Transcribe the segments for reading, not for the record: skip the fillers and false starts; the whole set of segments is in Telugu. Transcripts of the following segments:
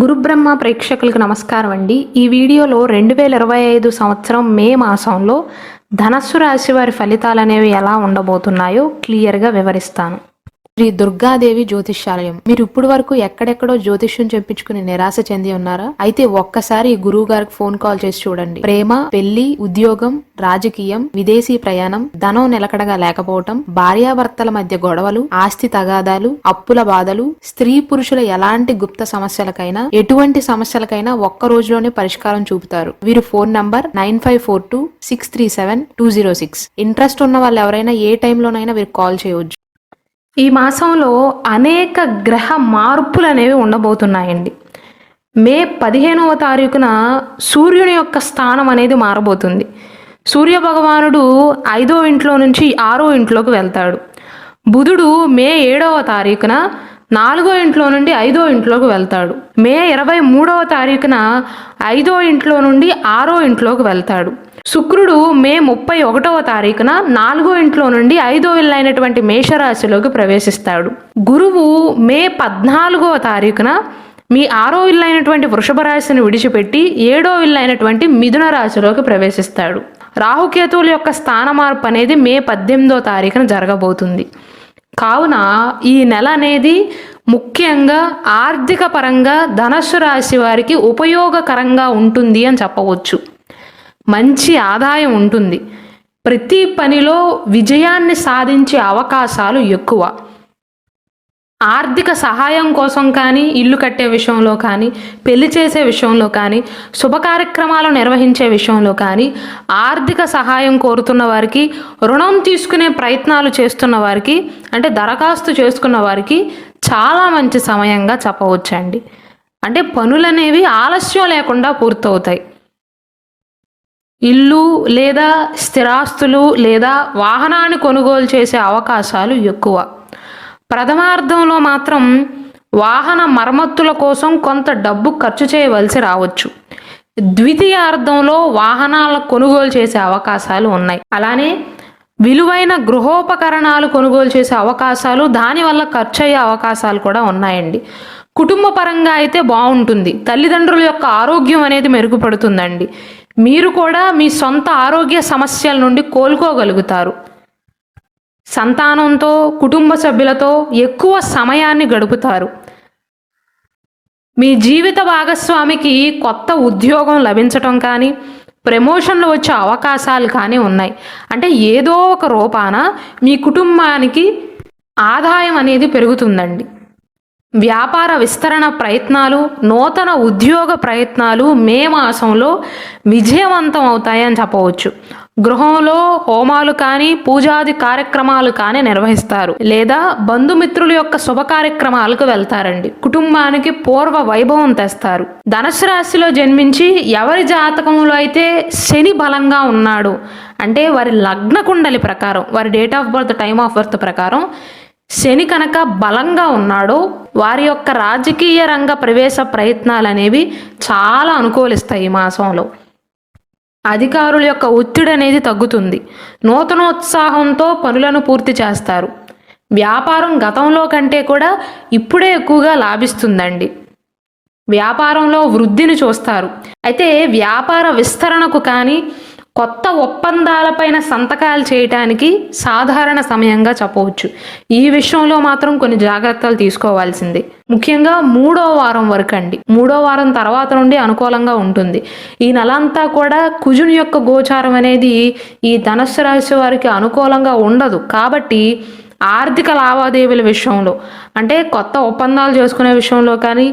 గురుబ్రహ్మ ప్రేక్షకులకు నమస్కారం అండి. ఈ వీడియోలో 2025 సంవత్సరం మే మాసంలో ధనస్సు రాశి వారి ఫలితాలు అనేవి ఎలా ఉండబోతున్నాయో క్లియర్గా వివరిస్తాను. శ్రీ దుర్గాదేవి జ్యోతిష్యాలయం. మీరు ఇప్పుడు వరకు ఎక్కడెక్కడో జ్యోతిష్యం చెప్పించుకుని నిరాశ చెంది ఉన్నారా? అయితే ఒక్కసారి గురువు గారికి ఫోన్ కాల్ చేసి చూడండి. ప్రేమ, పెళ్లి, ఉద్యోగం, రాజకీయం, విదేశీ ప్రయాణం, ధనం నిలకడగా లేకపోవటం, భార్యాభర్తల మధ్య గొడవలు, ఆస్తి తగాదాలు, అప్పుల బాధలు, స్త్రీ పురుషుల ఎలాంటి గుప్త సమస్యలకైనా, ఎటువంటి సమస్యలకైనా ఒక్క రోజులోనే పరిష్కారం చూపుతారు. వీరు ఫోన్ నంబర్ 9542637206. ఇంట్రెస్ట్ ఉన్న వాళ్ళు ఎవరైనా ఏ టైంలోనైనా వీరికి కాల్ చేయవచ్చు. ఈ మాసంలో అనేక గ్రహ మార్పులు అనేవి ఉండబోతున్నాయండి. మే 15వ తారీఖున సూర్యుని యొక్క స్థానం అనేది మారబోతుంది. సూర్య భగవానుడు 5వ ఇంట్లో నుంచి 6వ ఇంట్లోకి వెళ్తాడు. బుధుడు మే 7వ తారీఖున 4వ ఇంట్లో నుండి 5వ ఇంట్లోకి వెళ్తాడు. మే 23వ తారీఖున 5వ ఇంట్లో నుండి 6వ ఇంట్లోకి వెళ్తాడు. శుక్రుడు మే 31వ తారీఖున 4వ ఇంట్లో నుండి 5వ ఇల్లు అయినటువంటి మేషరాశిలోకి ప్రవేశిస్తాడు. గురువు మే 14వ తారీఖున మీ 6వ ఇల్లు అయినటువంటి వృషభ రాశిని విడిచిపెట్టి 7వ ఇల్లు అయినటువంటి మిథున రాశిలోకి ప్రవేశిస్తాడు. రాహుకేతువుల యొక్క స్థాన మార్పు అనేది మే 18వ తారీఖున జరగబోతుంది. కావున ఈ నెల అనేది ముఖ్యంగా ఆర్థిక పరంగా ధనస్సు రాశి వారికి ఉపయోగకరంగా ఉంటుంది అని చెప్పవచ్చు. మంచి ఆదాయం ఉంటుంది. ప్రతి పనిలో విజయాన్ని సాధించే అవకాశాలు ఎక్కువ. ఆర్థిక సహాయం కోసం కానీ, ఇల్లు కట్టే విషయంలో కానీ, పెళ్లి చేసే విషయంలో కానీ, శుభ కార్యక్రమాలు నిర్వహించే విషయంలో కానీ, ఆర్థిక సహాయం కోరుతున్న వారికి, రుణం తీసుకునే ప్రయత్నాలు చేస్తున్న వారికి, అంటే దరఖాస్తు చేసుకున్న వారికి చాలా మంచి సమయంగా చెప్పవచ్చండి. అంటే పనులనేవి ఆలస్యం లేకుండా పూర్తవుతాయి. ఇల్లు లేదా స్థిరాస్తులు లేదా వాహనాన్ని కొనుగోలు చేసే అవకాశాలు ఎక్కువ. ప్రథమార్థంలో మాత్రం వాహన మరమ్మతుల కోసం కొంత డబ్బు ఖర్చు చేయవలసి రావచ్చు. ద్వితీయార్థంలో వాహనాల కొనుగోలు చేసే అవకాశాలు ఉన్నాయి. అలానే విలువైన గృహోపకరణాలు కొనుగోలు చేసే అవకాశాలు, దానివల్ల ఖర్చు అయ్యే అవకాశాలు కూడా ఉన్నాయండి. కుటుంబ పరంగా అయితే బాగుంటుంది. తల్లిదండ్రుల యొక్క ఆరోగ్యం అనేది మెరుగుపడుతుందండి. మీరు కూడా మీ సొంత ఆరోగ్య సమస్యల నుండి కోలుకోగలుగుతారు. సంతానంతో, కుటుంబ సభ్యులతో ఎక్కువ సమయాన్ని గడుపుతారు. మీ జీవిత భాగస్వామికి కొత్త ఉద్యోగం లభించటం కానీ, ప్రమోషన్లు వచ్చే అవకాశాలు కానీ ఉన్నాయి. అంటే ఏదో ఒక రూపాన మీ కుటుంబానికి ఆదాయం అనేది పెరుగుతుందండి. వ్యాపార విస్తరణ ప్రయత్నాలు, నూతన ఉద్యోగ ప్రయత్నాలు మే మాసంలో విజయవంతం అవుతాయని చెప్పవచ్చు. గృహంలో హోమాలు కానీ, పూజాది కార్యక్రమాలు కానీ నిర్వహిస్తారు. లేదా బంధుమిత్రుల యొక్క శుభ కార్యక్రమాలకు వెళ్తారండి. కుటుంబానికి పూర్వ వైభవం తెస్తారు. ధనుసు రాశిలో జన్మించి ఎవరి జాతకంలో అయితే శని బలంగా ఉన్నాడు, అంటే వారి లగ్న కుండలి ప్రకారం, వారి date of birth, time of birth ప్రకారం శని కనుక బలంగా ఉన్నాడో వారి యొక్క రాజకీయ రంగ ప్రవేశ ప్రయత్నాలు అనేవి చాలా అనుకూలిస్తాయి. ఈ మాసంలో అధికారుల యొక్క ఒత్తిడి అనేది తగ్గుతుంది. నూతనోత్సాహంతో పనులను పూర్తి చేస్తారు. వ్యాపారం గతంలో కంటే కూడా ఇప్పుడే ఎక్కువగా లాభిస్తుందండి. వ్యాపారంలో వృద్ధిని చూస్తారు. అయితే వ్యాపార విస్తరణకు కానీ, కొత్త ఒప్పందాలపైన సంతకాలు చేయటానికి సాధారణ సమయంగా చెప్పవచ్చు. ఈ విషయంలో మాత్రం కొన్ని జాగ్రత్తలు తీసుకోవాల్సింది. ముఖ్యంగా 3వ వారం వరకు అండి. 3వ వారం తర్వాత నుండి అనుకూలంగా ఉంటుంది. ఈ నెలంతా కూడా కుజుని యొక్క గోచారం అనేది ఈ ధనుస్సు రాశి వారికి అనుకూలంగా ఉండదు. కాబట్టి ఆర్థిక లావాదేవీల విషయంలో, అంటే కొత్త ఒప్పందాలు చేసుకునే విషయంలో కానీ,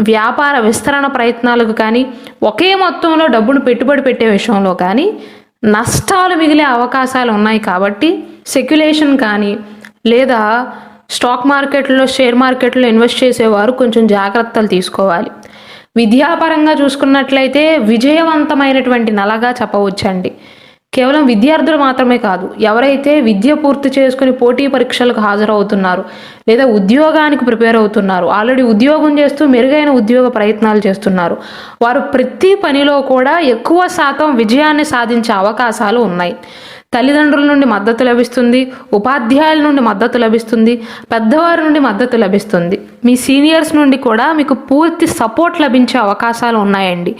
వ్యాపార విస్తరణ ప్రయత్నాలకు కానీ, ఒకే మొత్తంలో డబ్బును పెట్టుబడి పెట్టే విషయంలో కానీ నష్టాలు మిగిలే అవకాశాలు ఉన్నాయి. కాబట్టి స్పెక్యులేషన్ కానీ, లేదా స్టాక్ మార్కెట్లో, షేర్ మార్కెట్లో ఇన్వెస్ట్ చేసేవారు కొంచెం జాగ్రత్తలు తీసుకోవాలి. విద్యాపరంగా చూసుకున్నట్లయితే విజయవంతమైనటువంటి నెలగా చెప్పవచ్చండి. కేవలం విద్యార్థులు మాత్రమే కాదు, ఎవరైతే విద్య పూర్తి చేసుకుని పోటీ పరీక్షలకు హాజరవుతున్నారు, లేదా ఉద్యోగానికి ప్రిపేర్ అవుతున్నారు, ఆల్రెడీ ఉద్యోగం చేస్తూ మెరుగైన ఉద్యోగ ప్రయత్నాలు చేస్తున్నారు, వారు ప్రతి పనిలో కూడా ఎక్కువ శాతం విజయాన్ని సాధించే అవకాశాలు ఉన్నాయి. తల్లిదండ్రుల నుండి మద్దతు లభిస్తుంది, ఉపాధ్యాయుల నుండి మద్దతు లభిస్తుంది, పెద్దవారి నుండి మద్దతు లభిస్తుంది, మీ సీనియర్స్ నుండి కూడా మీకు పూర్తి సపోర్ట్ లభించే అవకాశాలు ఉన్నాయండి.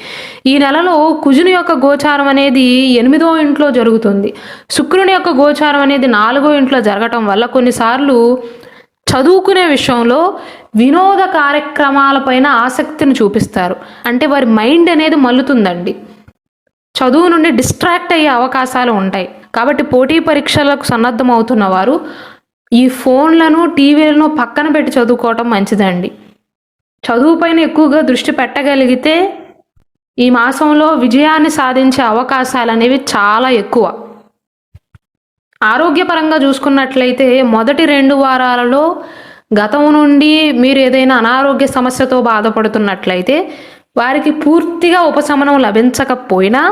ఈ నెలలో కుజుని యొక్క గోచారం అనేది 8వ ఇంట్లో జరుగుతుంది. శుక్రుని యొక్క గోచారం అనేది 4వ ఇంట్లో జరగటం వల్ల కొన్నిసార్లు చదువుకునే విషయంలో వినోద కార్యక్రమాలపైన ఆసక్తిని చూపిస్తారు. అంటే వారి మైండ్ అనేది మల్లుతుందండి, చదువు నుండి డిస్ట్రాక్ట్ అయ్యే అవకాశాలు ఉంటాయి. కాబట్టి పోటీ పరీక్షలకు సన్నద్ధం అవుతున్న వారు ఈ ఫోన్లను, టీవీలను పక్కన పెట్టి చదువుకోవటం మంచిదండి. చదువు పైన ఎక్కువగా దృష్టి పెట్టగలిగితే ఈ మాసంలో విజయాన్ని సాధించే అవకాశాలు అనేవి చాలా ఎక్కువ. ఆరోగ్యపరంగా చూసుకున్నట్లయితే మొదటి 2 వారాలలో గతం నుండి మీరు ఏదైనా అనారోగ్య సమస్యతో బాధపడుతున్నట్లయితే వారికి పూర్తిగా ఉపశమనం లభించకపోయినా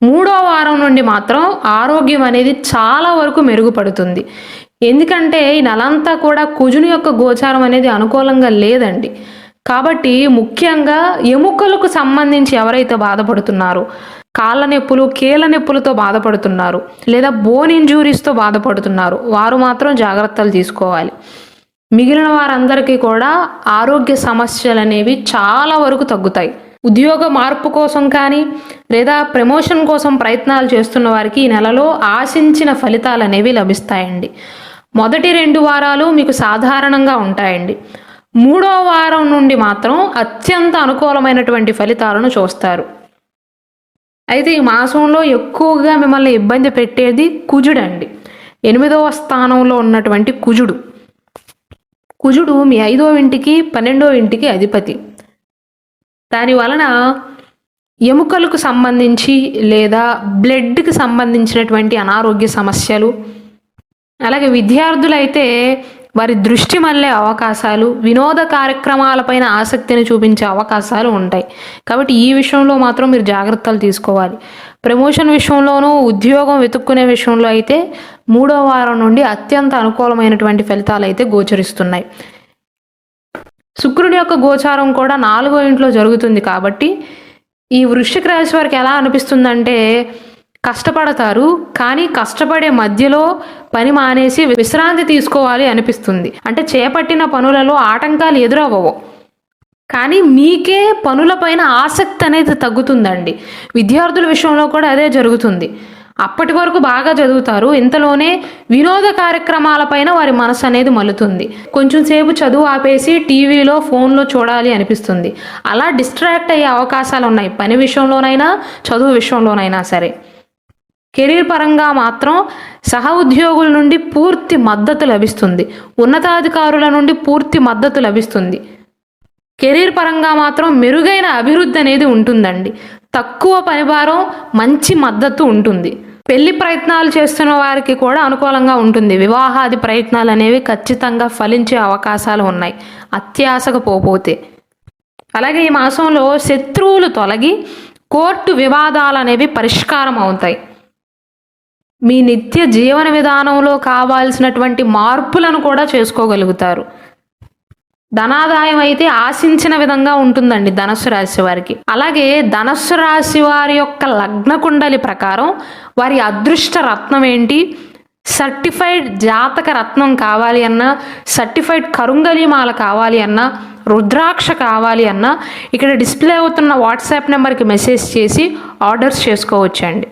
3వ వారం నుండి మాత్రం ఆరోగ్యం అనేది చాలా వరకు మెరుగుపడుతుంది. ఎందుకంటే ఈ నెలంతా కూడా కుజుని యొక్క గోచారం అనేది అనుకూలంగా లేదండి. కాబట్టి ముఖ్యంగా ఎముకలకు సంబంధించి ఎవరైతే బాధపడుతున్నారో, కాళ్ళ నొప్పులు, కీళ్ళ నొప్పులతో బాధపడుతున్నారు, లేదా బోన్ ఇంజూరీస్తో బాధపడుతున్నారు, వారు మాత్రం జాగ్రత్తలు తీసుకోవాలి. మిగిలిన వారందరికీ కూడా ఆరోగ్య సమస్యలు అనేవి చాలా వరకు తగ్గుతాయి. ఉద్యోగ మార్పు కోసం కానీ లేదా ప్రమోషన్ కోసం ప్రయత్నాలు చేస్తున్న వారికి ఈ నెలలో ఆశించిన ఫలితాలు అనేవి లభిస్తాయండి. మొదటి 2 వారాలు మీకు సాధారణంగా ఉంటాయండి. 3వ వారం నుండి మాత్రం అత్యంత అనుకూలమైనటువంటి ఫలితాలను చూస్తారు. అయితే ఈ మాసంలో ఎక్కువగా మిమ్మల్ని ఇబ్బంది పెట్టేది కుజుడండి. 8వ స్థానంలో ఉన్నటువంటి కుజుడు మీ 5వ ఇంటికి 12వ ఇంటికి అధిపతి. దాని వలన ఎముకలకు సంబంధించి లేదా బ్లడ్కి సంబంధించినటువంటి అనారోగ్య సమస్యలు, అలాగే విద్యార్థులైతే వారి దృష్టి మళ్ళే అవకాశాలు, వినోద కార్యక్రమాలపైన ఆసక్తిని చూపించే అవకాశాలు ఉంటాయి. కాబట్టి ఈ విషయంలో మాత్రం మీరు జాగ్రత్తలు తీసుకోవాలి. ప్రమోషన్ విషయంలోనూ, ఉద్యోగం వెతుక్కునే విషయంలో అయితే 3వ వారం నుండి అత్యంత అనుకూలమైనటువంటి ఫలితాలు అయితే గోచరిస్తున్నాయి. శుక్రుడి యొక్క గోచారం కూడా 4వ ఇంట్లో జరుగుతుంది. కాబట్టి ఈ వృశ్చిక రాశి వారికి ఎలా అనిపిస్తుందంటే కష్టపడతారు, కానీ కష్టపడే మధ్యలో పని మానేసి విశ్రాంతి తీసుకోవాలి అనిపిస్తుంది. అంటే చేపట్టిన పనులలో ఆటంకాలు ఎదురవ్వవు, కానీ మీకే పనులపైన ఆసక్తి అనేది తగ్గుతుందండి. విద్యార్థుల విషయంలో కూడా అదే జరుగుతుంది. అప్పటి వరకు బాగా చదువుతారు, ఇంతలోనే వినోద కార్యక్రమాలపైన వారి మనసు అనేది మలుతుంది. కొంచెం సేపు చదువు ఆపేసి టీవీలో, ఫోన్లో చూడాలి అనిపిస్తుంది. అలా డిస్ట్రాక్ట్ అయ్యే అవకాశాలు ఉన్నాయి, పని విషయంలోనైనా చదువు విషయంలోనైనా సరే. కెరీర్ పరంగా మాత్రం సహ ఉద్యోగుల నుండి పూర్తి మద్దతు లభిస్తుంది, ఉన్నతాధికారుల నుండి పూర్తి మద్దతు లభిస్తుంది. కెరీర్ పరంగా మాత్రం మెరుగైన అభివృద్ధి అనేది ఉంటుందండి. తక్కువ పనిభారం, మంచి మద్దతు ఉంటుంది. పెళ్లి ప్రయత్నాలు చేస్తున్న వారికి కూడా అనుకూలంగా ఉంటుంది. వివాహాది ప్రయత్నాలు అనేవి ఖచ్చితంగా ఫలించే అవకాశాలు ఉన్నాయి, అత్యాశకు పోతే. అలాగే ఈ మాసంలో శత్రువులు తొలగి కోర్టు వివాదాలు అనేవి పరిష్కారం అవుతాయి. మీ నిత్య జీవన విధానంలో కావాల్సినటువంటి మార్పులను కూడా చేసుకోగలుగుతారు. ధనాదాయం అయితే ఆశించిన విధంగా ఉంటుందండి ధనస్సు రాశి వారికి. అలాగే ధనస్సు రాశి వారి యొక్క లగ్న కుండలి ప్రకారం వారి అదృష్ట రత్నం ఏంటి, సర్టిఫైడ్ జాతక రత్నం కావాలి అన్నా, సర్టిఫైడ్ కరుంగలిమాల కావాలి అన్నా, రుద్రాక్ష కావాలి అన్నా ఇక్కడ డిస్ప్లే అవుతున్న వాట్సాప్ నెంబర్కి మెసేజ్ చేసి ఆర్డర్స్ చేసుకోవచ్చండి.